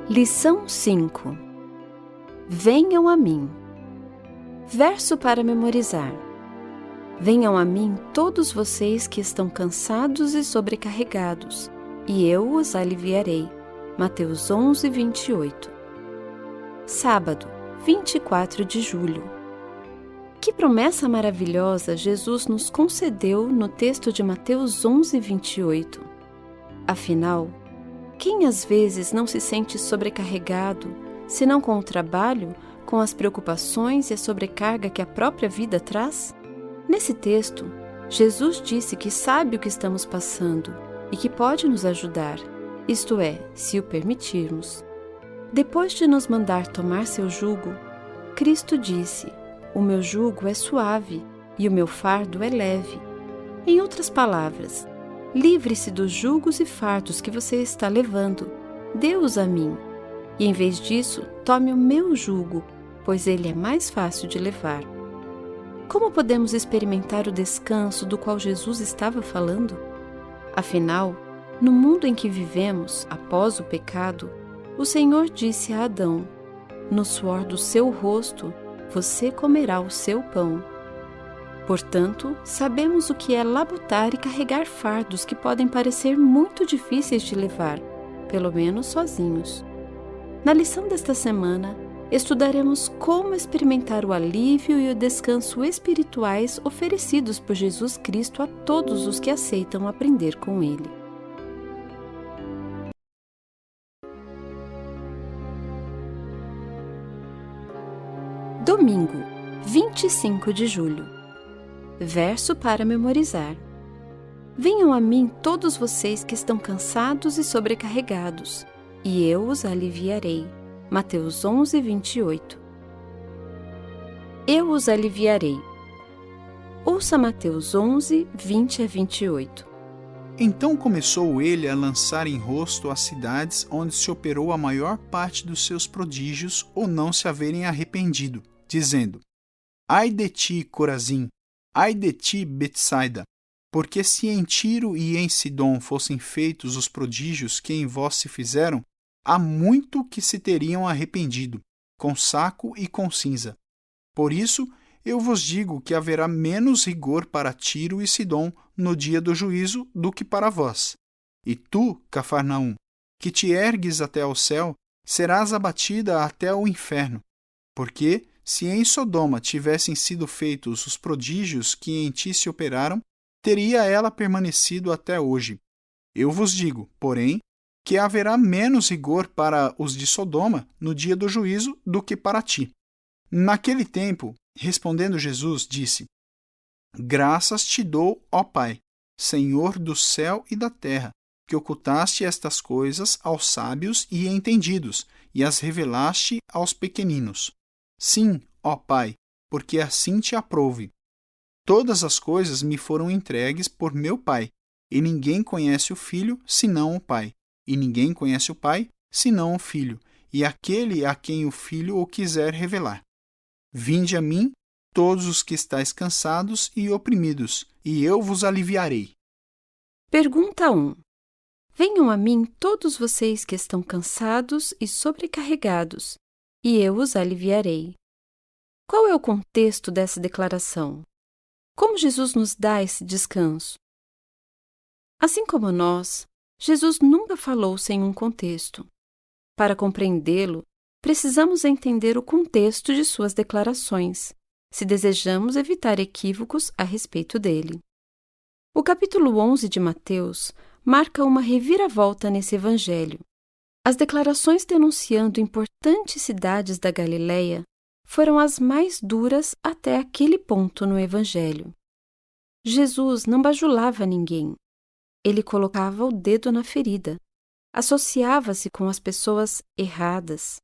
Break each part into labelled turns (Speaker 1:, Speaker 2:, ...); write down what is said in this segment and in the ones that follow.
Speaker 1: Lição 5. Venham a mim. Verso para memorizar. Venham a mim todos vocês que estão cansados e sobrecarregados, e eu os aliviarei. Mateus 11, 28. Sábado, 24 de julho. Que promessa maravilhosa Jesus nos concedeu no texto de Mateus 11, 28. Afinal, quem às vezes não se sente sobrecarregado, senão com o trabalho, com as preocupações e a sobrecarga que a própria vida traz? Nesse texto, Jesus disse que sabe o que estamos passando e que pode nos ajudar, isto é, se o permitirmos. Depois de nos mandar tomar seu jugo, Cristo disse: "O meu jugo é suave e o meu fardo é leve." Em outras palavras, livre-se dos jugos e fardos que você está levando, dê-os a mim, e em vez disso, tome o meu jugo, pois ele é mais fácil de levar. Como podemos experimentar o descanso do qual Jesus estava falando? Afinal, no mundo em que vivemos, após o pecado, o Senhor disse a Adão: "No suor do seu rosto, você comerá o seu pão." Portanto, sabemos o que é labutar e carregar fardos que podem parecer muito difíceis de levar, pelo menos sozinhos. Na lição desta semana, estudaremos como experimentar o alívio e o descanso espirituais oferecidos por Jesus Cristo a todos os que aceitam aprender com Ele. Domingo, 25 de julho. Verso para memorizar. Venham a mim todos vocês que estão cansados e sobrecarregados, e eu os aliviarei. Mateus 11, 28. Eu os aliviarei. Ouça Mateus 11, 20 a 28.
Speaker 2: Então começou ele a lançar em rosto as cidades onde se operou a maior parte dos seus prodígios ou não se haverem arrependido, dizendo: Ai de ti, Corazim! Ai de ti, Betsaida! Porque se em Tiro e em Sidom fossem feitos os prodígios que em vós se fizeram, há muito que se teriam arrependido, com saco e com cinza. Por isso, eu vos digo que haverá menos rigor para Tiro e Sidom no dia do juízo do que para vós. E tu, Cafarnaum, que te ergues até ao céu, serás abatida até o inferno. Porque, se em Sodoma tivessem sido feitos os prodígios que em ti se operaram, teria ela permanecido até hoje. Eu vos digo, porém, que haverá menos rigor para os de Sodoma no dia do juízo do que para ti. Naquele tempo, respondendo Jesus, disse: Graças te dou, ó Pai, Senhor do céu e da terra, que ocultaste estas coisas aos sábios e entendidos, e as revelaste aos pequeninos. Sim, ó Pai, porque assim te aprouve. Todas as coisas me foram entregues por meu Pai, e ninguém conhece o Filho senão o Pai, e ninguém conhece o Pai senão o Filho, e aquele a quem o Filho o quiser revelar. Vinde a mim, todos os que estáis cansados e oprimidos, e eu vos aliviarei.
Speaker 1: Pergunta 1. Venham a mim todos vocês que estão cansados e sobrecarregados, e eu os aliviarei. Qual é o contexto dessa declaração? Como Jesus nos dá esse descanso? Assim como nós, Jesus nunca falou sem um contexto. Para compreendê-lo, precisamos entender o contexto de suas declarações, se desejamos evitar equívocos a respeito dele. O capítulo 11 de Mateus marca uma reviravolta nesse evangelho. As declarações denunciando importantes cidades da Galileia foram as mais duras até aquele ponto no evangelho. Jesus não bajulava ninguém. Ele colocava o dedo na ferida, associava-se com as pessoas erradas.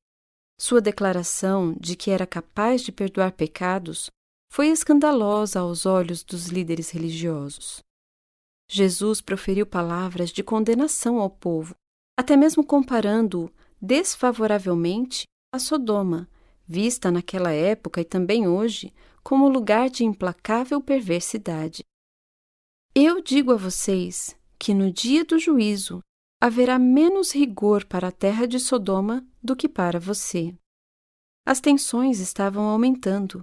Speaker 1: Sua declaração de que era capaz de perdoar pecados foi escandalosa aos olhos dos líderes religiosos. Jesus proferiu palavras de condenação ao povo, até mesmo comparando-o desfavoravelmente a Sodoma, vista naquela época e também hoje como lugar de implacável perversidade. Eu digo a vocês que no dia do juízo haverá menos rigor para a terra de Sodoma do que para você. As tensões estavam aumentando,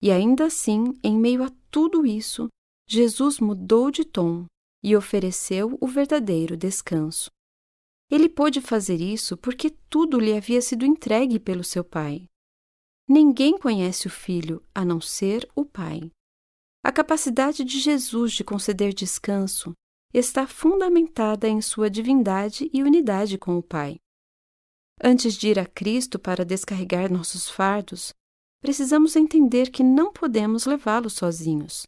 Speaker 1: e ainda assim, em meio a tudo isso, Jesus mudou de tom e ofereceu o verdadeiro descanso. Ele pôde fazer isso porque tudo lhe havia sido entregue pelo seu Pai. Ninguém conhece o Filho a não ser o Pai. A capacidade de Jesus de conceder descanso está fundamentada em sua divindade e unidade com o Pai. Antes de ir a Cristo para descarregar nossos fardos, precisamos entender que não podemos levá-los sozinhos.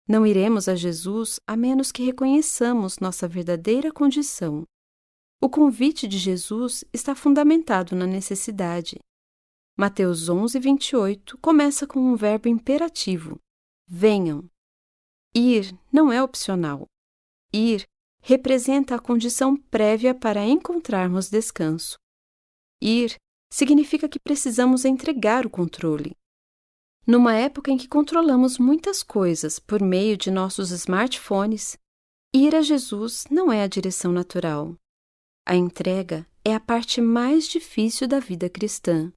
Speaker 1: Não iremos a Jesus a menos que reconheçamos nossa verdadeira condição. O convite de Jesus está fundamentado na necessidade. Mateus 11:28 começa com um verbo imperativo: venham. Ir não é opcional. Ir representa a condição prévia para encontrarmos descanso. Ir significa que precisamos entregar o controle. Numa época em que controlamos muitas coisas por meio de nossos smartphones, ir a Jesus não é a direção natural. A entrega é a parte mais difícil da vida cristã.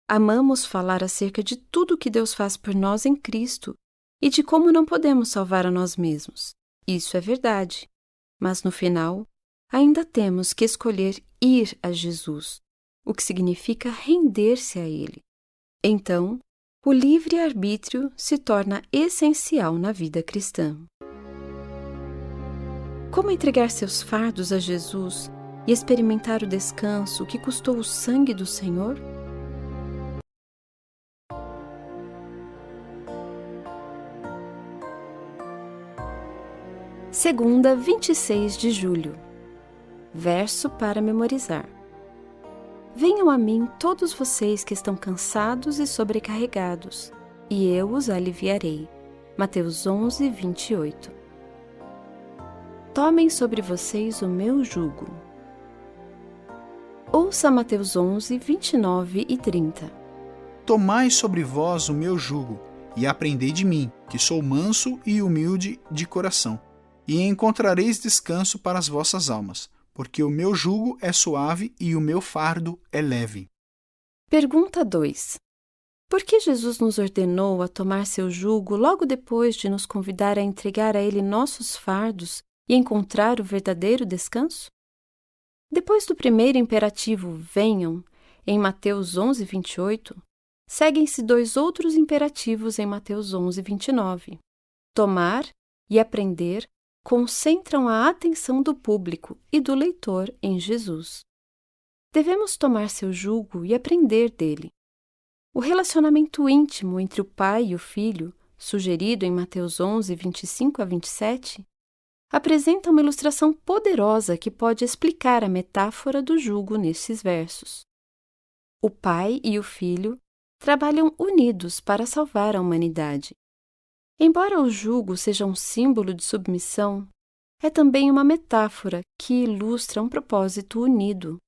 Speaker 1: Amamos falar acerca de tudo o que Deus faz por nós em Cristo e de como não podemos salvar a nós mesmos. Isso é verdade, mas no final, ainda temos que escolher ir a Jesus, o que significa render-se a Ele. Então, o livre-arbítrio se torna essencial na vida cristã. Como entregar seus fardos a Jesus e experimentar o descanso que custou o sangue do Senhor? Segunda, 26 de julho. Verso para memorizar. Venham a mim todos vocês que estão cansados e sobrecarregados, e eu os aliviarei. Mateus 11:28. Tomem sobre vocês o meu jugo. Ouça Mateus 11:29 e 30.
Speaker 2: Tomai sobre vós o meu jugo, e aprendei de mim, que sou manso e humilde de coração, e encontrareis descanso para as vossas almas, porque o meu jugo é suave e o meu fardo é leve.
Speaker 1: Pergunta 2. Por que Jesus nos ordenou a tomar seu jugo logo depois de nos convidar a entregar a Ele nossos fardos e encontrar o verdadeiro descanso? Depois do primeiro imperativo, venham, em Mateus 11:28, seguem-se dois outros imperativos em Mateus 11:29. Tomar e aprender concentram a atenção do público e do leitor em Jesus. Devemos tomar seu jugo e aprender dele. O relacionamento íntimo entre o pai e o filho, sugerido em Mateus 11:25 a 27, apresenta uma ilustração poderosa que pode explicar a metáfora do jugo nesses versos. O pai e o filho trabalham unidos para salvar a humanidade. Embora o jugo seja um símbolo de submissão, é também uma metáfora que ilustra um propósito unido.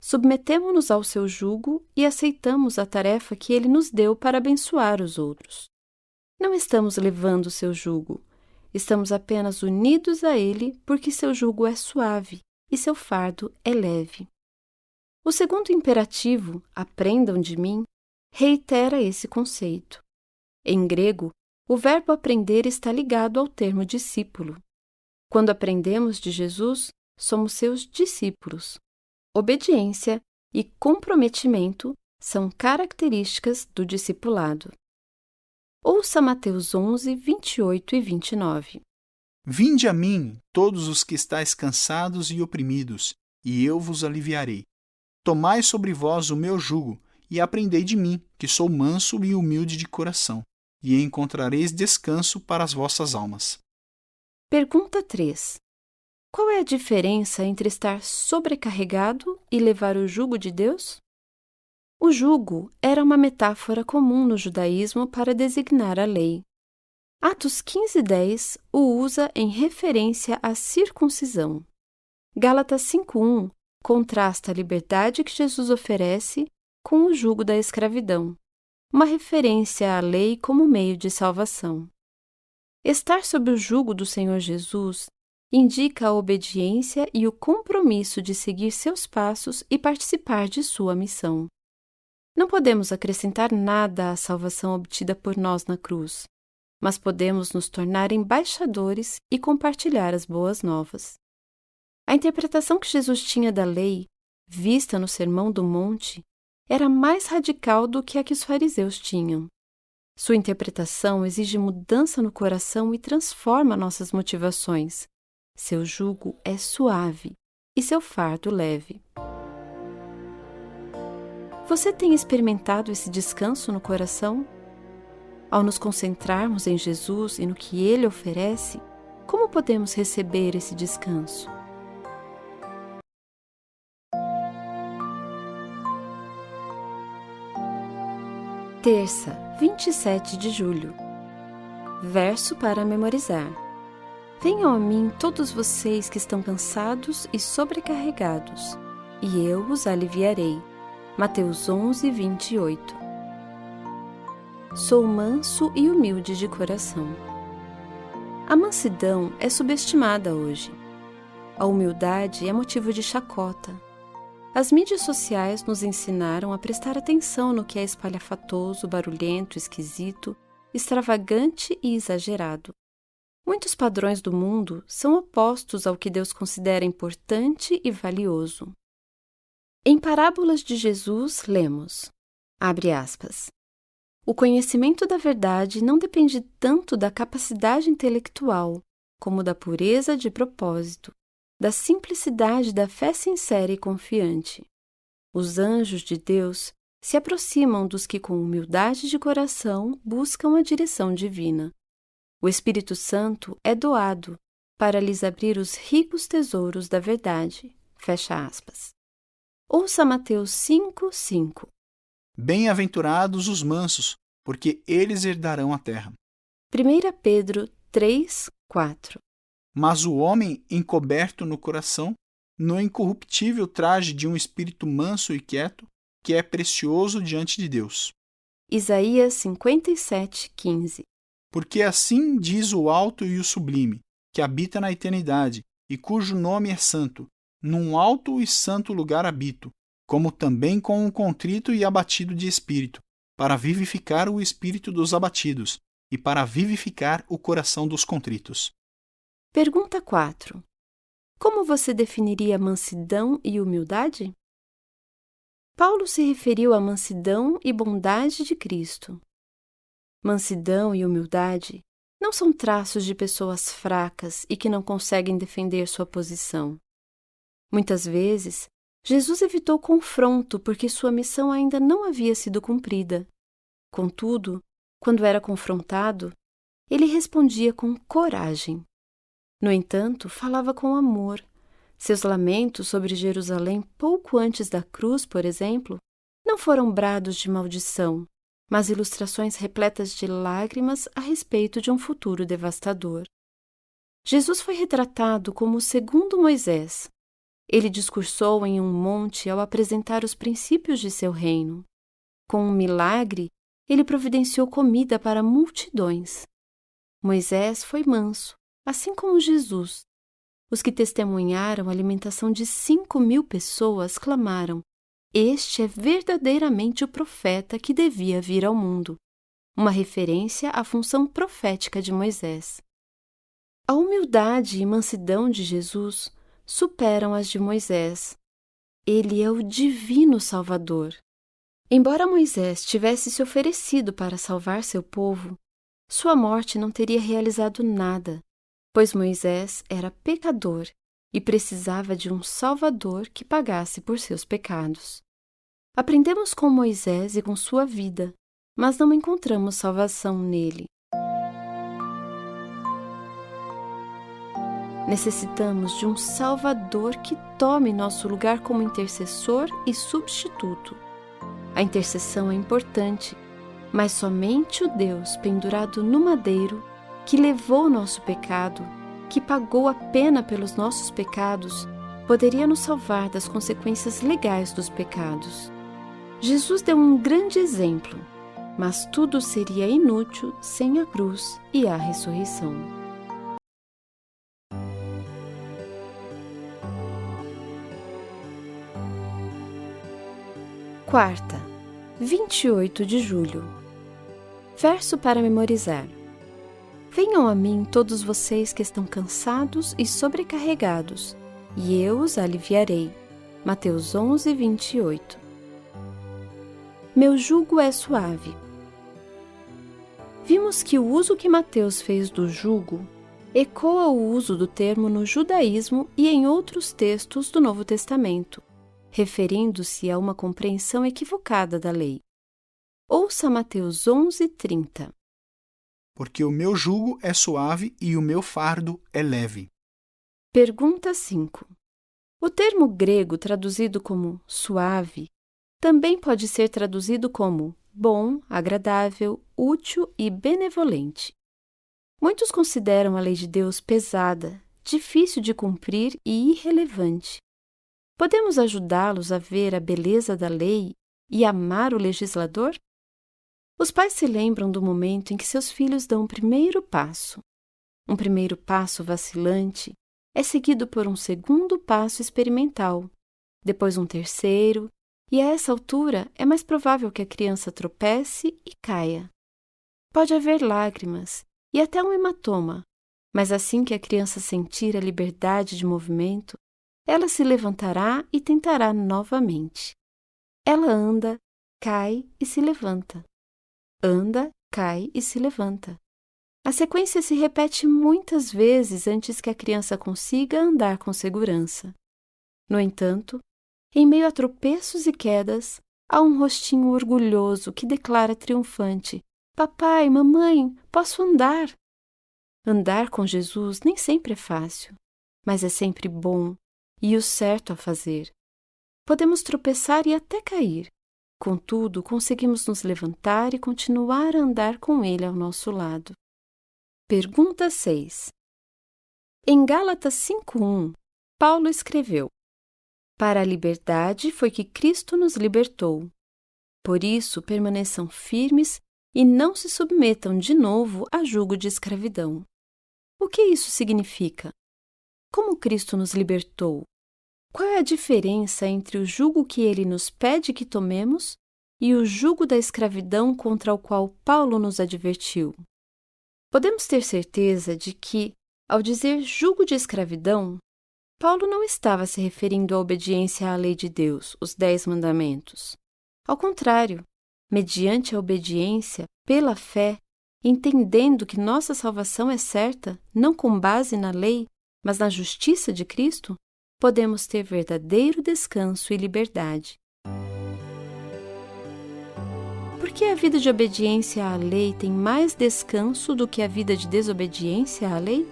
Speaker 1: Submetemo-nos ao seu jugo e aceitamos a tarefa que ele nos deu para abençoar os outros. Não estamos levando o seu jugo, estamos apenas unidos a ele porque seu jugo é suave e seu fardo é leve. O segundo imperativo, aprendam de mim, reitera esse conceito. Em grego, o verbo aprender está ligado ao termo discípulo. Quando aprendemos de Jesus, somos seus discípulos. Obediência e comprometimento são características do discipulado. Ouça Mateus 11:28 e 29.
Speaker 2: Vinde a mim, todos os que estáis cansados e oprimidos, e eu vos aliviarei. Tomai sobre vós o meu jugo, e aprendei de mim, que sou manso e humilde de coração, e encontrareis descanso para as vossas almas.
Speaker 1: Pergunta 3. Qual é a diferença entre estar sobrecarregado e levar o jugo de Deus? O jugo era uma metáfora comum no judaísmo para designar a lei. Atos 15:10 o usa em referência à circuncisão. Gálatas 5:1 contrasta a liberdade que Jesus oferece com o jugo da escravidão, uma referência à lei como meio de salvação. Estar sob o jugo do Senhor Jesus indica a obediência e o compromisso de seguir seus passos e participar de sua missão. Não podemos acrescentar nada à salvação obtida por nós na cruz, mas podemos nos tornar embaixadores e compartilhar as boas novas. A interpretação que Jesus tinha da lei, vista no Sermão do Monte, era mais radical do que a que os fariseus tinham. Sua interpretação exige mudança no coração e transforma nossas motivações. Seu jugo é suave e seu fardo leve. Você tem experimentado esse descanso no coração? Ao nos concentrarmos em Jesus e no que Ele oferece, como podemos receber esse descanso? Terça, 27 de julho. Verso para memorizar. Venham a mim todos vocês que estão cansados e sobrecarregados, e eu os aliviarei. Mateus 11, 28. Sou manso e humilde de coração. A mansidão é subestimada hoje. A humildade é motivo de chacota. As mídias sociais nos ensinaram a prestar atenção no que é espalhafatoso, barulhento, esquisito, extravagante e exagerado. Muitos padrões do mundo são opostos ao que Deus considera importante e valioso. Em Parábolas de Jesus, lemos, abre aspas, o conhecimento da verdade não depende tanto da capacidade intelectual, como da pureza de propósito, da simplicidade da fé sincera e confiante. Os anjos de Deus se aproximam dos que com humildade de coração buscam a direção divina. O Espírito Santo é doado para lhes abrir os ricos tesouros da verdade. Fecha aspas. Ouça Mateus 5:5.
Speaker 2: Bem-aventurados os mansos, porque eles herdarão a terra.
Speaker 1: 1 Pedro 3:4.
Speaker 2: Mas o homem encoberto no coração, no incorruptível traje de um espírito manso e quieto, que é precioso diante de Deus.
Speaker 1: Isaías 57:15.
Speaker 2: Porque assim diz o alto e o sublime, que habita na eternidade, e cujo nome é santo, num alto e santo lugar habito, como também com um contrito e abatido de espírito, para vivificar o espírito dos abatidos, e para vivificar o coração dos contritos.
Speaker 1: Pergunta 4. Como você definiria mansidão e humildade? Paulo se referiu à mansidão e bondade de Cristo. Mansidão e humildade não são traços de pessoas fracas e que não conseguem defender sua posição. Muitas vezes, Jesus evitou confronto porque sua missão ainda não havia sido cumprida. Contudo, quando era confrontado, ele respondia com coragem. No entanto, falava com amor. Seus lamentos sobre Jerusalém pouco antes da cruz, por exemplo, não foram brados de maldição, mas ilustrações repletas de lágrimas a respeito de um futuro devastador. Jesus foi retratado como o segundo Moisés. Ele discursou em um monte ao apresentar os princípios de seu reino. Com um milagre, ele providenciou comida para multidões. Moisés foi manso, assim como Jesus. Os que testemunharam a alimentação de 5.000 pessoas clamaram: este é verdadeiramente o profeta que devia vir ao mundo. Uma referência à função profética de Moisés. A humildade e mansidão de Jesus superam as de Moisés. Ele é o divino Salvador. Embora Moisés tivesse se oferecido para salvar seu povo, sua morte não teria realizado nada, pois Moisés era pecador e precisava de um Salvador que pagasse por seus pecados. Aprendemos com Moisés e com sua vida, mas não encontramos salvação nele. Necessitamos de um Salvador que tome nosso lugar como intercessor e substituto. A intercessão é importante, mas somente o Deus pendurado no madeiro, que levou nosso pecado, que pagou a pena pelos nossos pecados, poderia nos salvar das consequências legais dos pecados. Jesus deu um grande exemplo, mas tudo seria inútil sem a cruz e a ressurreição. Quarta, 28 de julho. Verso para memorizar. Venham a mim todos vocês que estão cansados e sobrecarregados, e eu os aliviarei. Mateus 11, 28. Meu jugo é suave. Vimos que o uso que Mateus fez do jugo ecoa o uso do termo no judaísmo e em outros textos do Novo Testamento, referindo-se a uma compreensão equivocada da lei. Ouça Mateus 11, 30.
Speaker 2: Porque o meu jugo é suave e o meu fardo é leve.
Speaker 1: Pergunta 5. O termo grego traduzido como suave também pode ser traduzido como bom, agradável, útil e benevolente. Muitos consideram a lei de Deus pesada, difícil de cumprir e irrelevante. Podemos ajudá-los a ver a beleza da lei e amar o legislador? Os pais se lembram do momento em que seus filhos dão o primeiro passo. Um primeiro passo vacilante é seguido por um segundo passo experimental, depois um terceiro, e a essa altura é mais provável que a criança tropece e caia. Pode haver lágrimas e até um hematoma, mas assim que a criança sentir a liberdade de movimento, ela se levantará e tentará novamente. Ela anda, cai e se levanta. Anda, cai e se levanta. A sequência se repete muitas vezes antes que a criança consiga andar com segurança. No entanto, em meio a tropeços e quedas, há um rostinho orgulhoso que declara triunfante: Papai, mamãe, posso andar! Andar com Jesus nem sempre é fácil, mas é sempre bom e o certo a fazer. Podemos tropeçar e até cair. Contudo, conseguimos nos levantar e continuar a andar com Ele ao nosso lado. Pergunta 6. Em Gálatas 5:1, Paulo escreveu: Para a liberdade foi que Cristo nos libertou. Por isso, permaneçam firmes e não se submetam de novo a jugo de escravidão. O que isso significa? Como Cristo nos libertou? Qual é a diferença entre o jugo que Ele nos pede que tomemos e o jugo da escravidão contra o qual Paulo nos advertiu? Podemos ter certeza de que, ao dizer jugo de escravidão, Paulo não estava se referindo à obediência à lei de Deus, os 10 mandamentos. Ao contrário, mediante a obediência, pela fé, entendendo que nossa salvação é certa, não com base na lei, mas na justiça de Cristo, podemos ter verdadeiro descanso e liberdade. Por que a vida de obediência à lei tem mais descanso do que a vida de desobediência à lei?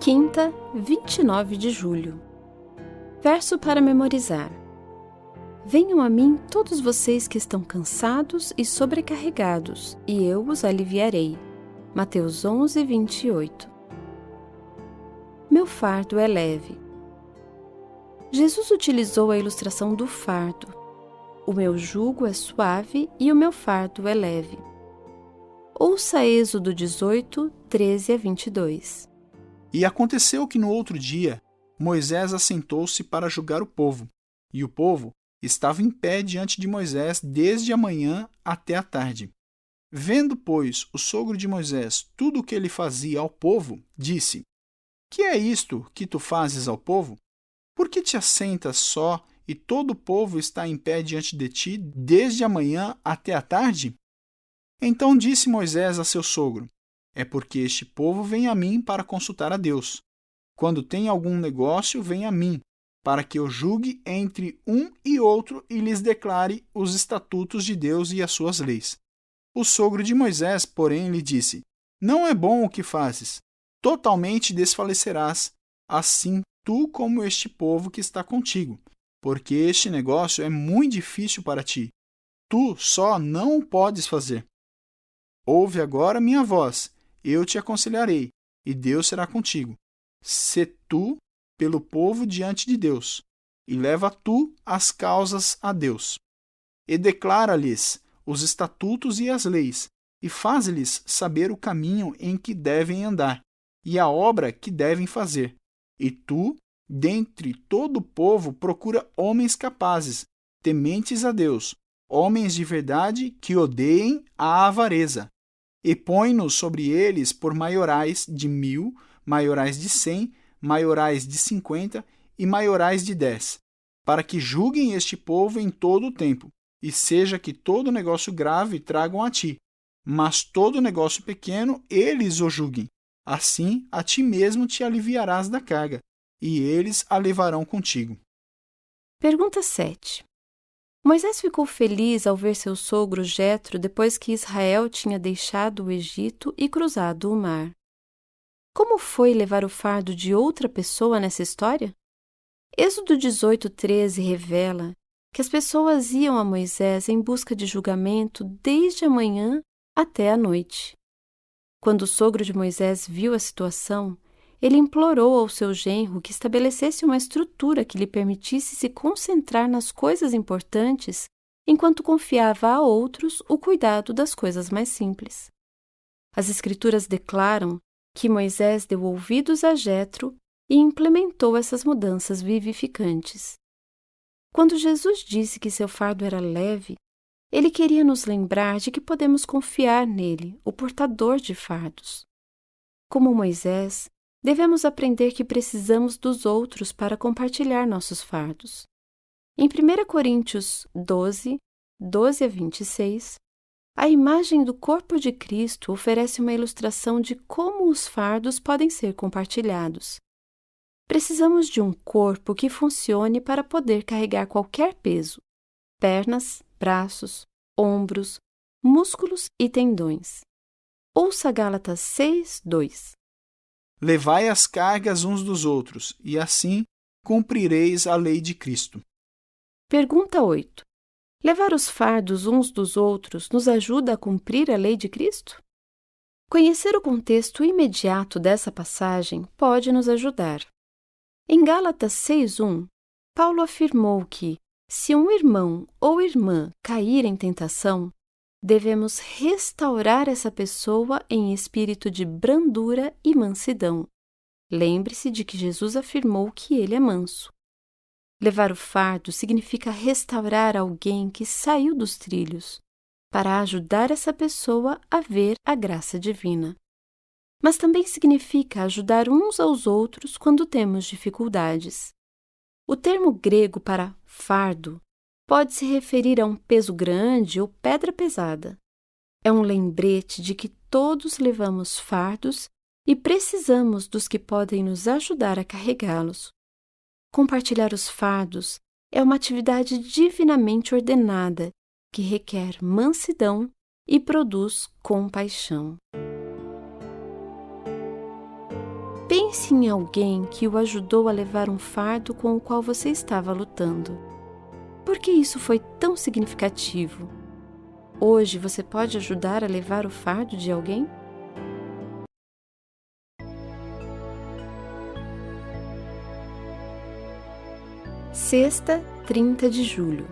Speaker 1: Quinta, 29 de julho. Verso para memorizar. Venham a mim todos vocês que estão cansados e sobrecarregados, e eu os aliviarei. Mateus 11, 28. Meu fardo é leve. Jesus utilizou a ilustração do fardo. O meu jugo é suave e o meu fardo é leve. Ouça Êxodo 18, 13 a 22.
Speaker 2: E aconteceu que no outro dia, Moisés assentou-se para julgar o povo, e o povo estava em pé diante de Moisés desde a manhã até a tarde. Vendo, pois, o sogro de Moisés tudo o que ele fazia ao povo, disse: Que é isto que tu fazes ao povo? Por que te assentas só e todo o povo está em pé diante de ti desde a manhã até a tarde? Então disse Moisés a seu sogro: É porque este povo vem a mim para consultar a Deus. Quando tem algum negócio, vem a mim, para que eu julgue entre um e outro e lhes declare os estatutos de Deus e as suas leis. O sogro de Moisés, porém, lhe disse: Não é bom o que fazes. Totalmente desfalecerás, assim tu como este povo que está contigo, porque este negócio é muito difícil para ti. Tu só não o podes fazer. Ouve agora minha voz, eu te aconselharei, e Deus será contigo. Sê tu pelo povo diante de Deus, e leva tu as causas a Deus. E declara-lhes os estatutos e as leis, e faz-lhes saber o caminho em que devem andar, e a obra que devem fazer. E tu, dentre todo o povo, procura homens capazes, tementes a Deus, homens de verdade que odeiem a avareza, e põe-nos sobre eles por maiorais de 1.000, maiorais de 100, maiorais de 50 e maiorais de 10, para que julguem este povo em todo o tempo, e seja que todo negócio grave tragam a ti, mas todo negócio pequeno eles o julguem. Assim, a ti mesmo te aliviarás da carga, e eles a levarão contigo.
Speaker 1: Pergunta 7. Moisés ficou feliz ao ver seu sogro Jetro depois que Israel tinha deixado o Egito e cruzado o mar. Como foi levar o fardo de outra pessoa nessa história? Êxodo 18:13 revela que as pessoas iam a Moisés em busca de julgamento desde a manhã até a noite. Quando o sogro de Moisés viu a situação, ele implorou ao seu genro que estabelecesse uma estrutura que lhe permitisse se concentrar nas coisas importantes, enquanto confiava a outros o cuidado das coisas mais simples. As Escrituras declaram que Moisés deu ouvidos a Jetro e implementou essas mudanças vivificantes. Quando Jesus disse que seu fardo era leve, ele queria nos lembrar de que podemos confiar nele, o portador de fardos. Como Moisés, devemos aprender que precisamos dos outros para compartilhar nossos fardos. Em 1 Coríntios 12, 12 a 26, a imagem do corpo de Cristo oferece uma ilustração de como os fardos podem ser compartilhados. Precisamos de um corpo que funcione para poder carregar qualquer peso: pernas, braços, ombros, músculos e tendões. Ouça Gálatas 6:2.
Speaker 2: Levai as cargas uns dos outros, e assim cumprireis a lei de Cristo.
Speaker 1: Pergunta 8. Levar os fardos uns dos outros nos ajuda a cumprir a lei de Cristo? Conhecer o contexto imediato dessa passagem pode nos ajudar. Em Gálatas 6:1, Paulo afirmou que, se um irmão ou irmã cair em tentação, devemos restaurar essa pessoa em espírito de brandura e mansidão. Lembre-se de que Jesus afirmou que ele é manso. Levar o fardo significa restaurar alguém que saiu dos trilhos, para ajudar essa pessoa a ver a graça divina. Mas também significa ajudar uns aos outros quando temos dificuldades. O termo grego para fardo pode se referir a um peso grande ou pedra pesada. É um lembrete de que todos levamos fardos e precisamos dos que podem nos ajudar a carregá-los. Compartilhar os fardos é uma atividade divinamente ordenada que requer mansidão e produz compaixão. Pense em alguém que o ajudou a levar um fardo com o qual você estava lutando. Por que isso foi tão significativo? Hoje você pode ajudar a levar o fardo de alguém? Sexta, 30 de julho.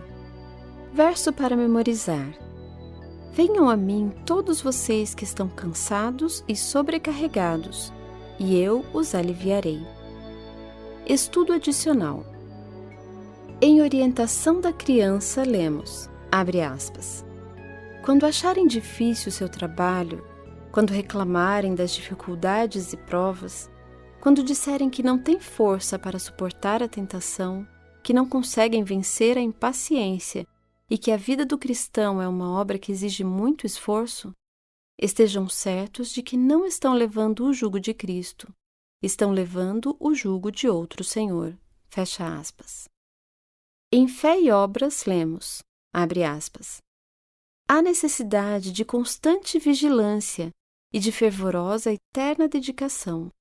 Speaker 1: Verso para memorizar. Venham a mim todos vocês que estão cansados e sobrecarregados, e eu os aliviarei. Estudo adicional. Em orientação da criança, lemos, abre aspas, quando acharem difícil o seu trabalho, quando reclamarem das dificuldades e provas, quando disserem que não têm força para suportar a tentação, que não conseguem vencer a impaciência e que a vida do cristão é uma obra que exige muito esforço, estejam certos de que não estão levando o jugo de Cristo, estão levando o jugo de outro Senhor. Fecha aspas. Em Fé e Obras, lemos, abre aspas, há necessidade de constante vigilância e de fervorosa e eterna dedicação.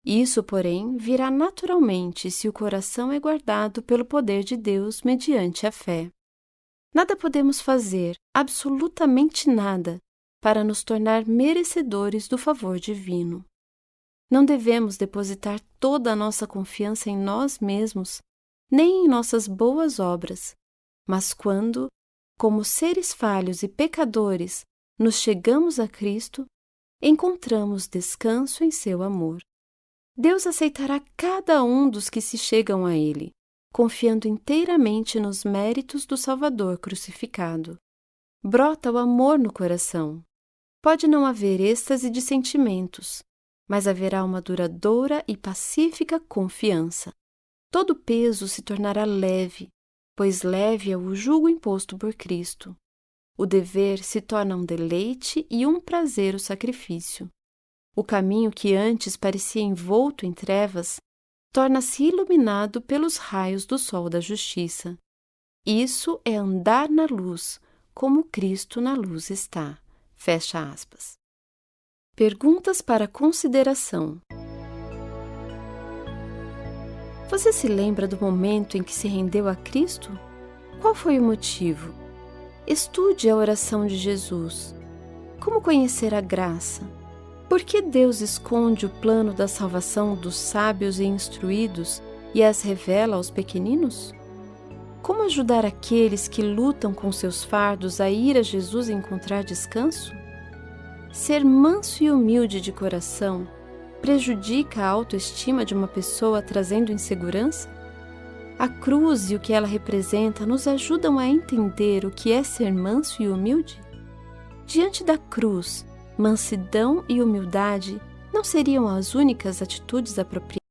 Speaker 1: Isso, porém, virá naturalmente se o coração é guardado pelo poder de Deus mediante a fé. Nada podemos fazer, absolutamente nada, para nos tornar merecedores do favor divino. Não devemos depositar toda a nossa confiança em nós mesmos, nem em nossas boas obras, mas quando, como seres falhos e pecadores, nos chegamos a Cristo, encontramos descanso em seu amor. Deus aceitará cada um dos que se chegam a Ele, confiando inteiramente nos méritos do Salvador crucificado. Brota o amor no coração. Pode não haver êxtase de sentimentos, mas haverá uma duradoura e pacífica confiança. Todo peso se tornará leve, pois leve é o jugo imposto por Cristo. O dever se torna um deleite e um prazer o sacrifício. O caminho que antes parecia envolto em trevas torna-se iluminado pelos raios do sol da justiça. Isso é andar na luz, como Cristo na luz está. Fecha aspas. Perguntas para consideração. Você se lembra do momento em que se rendeu a Cristo? Qual foi o motivo? Estude a oração de Jesus. Como conhecer a graça? Por que Deus esconde o plano da salvação dos sábios e instruídos e as revela aos pequeninos? Como ajudar aqueles que lutam com seus fardos a ir a Jesus e encontrar descanso? Ser manso e humilde de coração prejudica a autoestima de uma pessoa trazendo insegurança? A cruz e o que ela representa nos ajudam a entender o que é ser manso e humilde? Diante da cruz, mansidão e humildade não seriam as únicas atitudes apropriadas?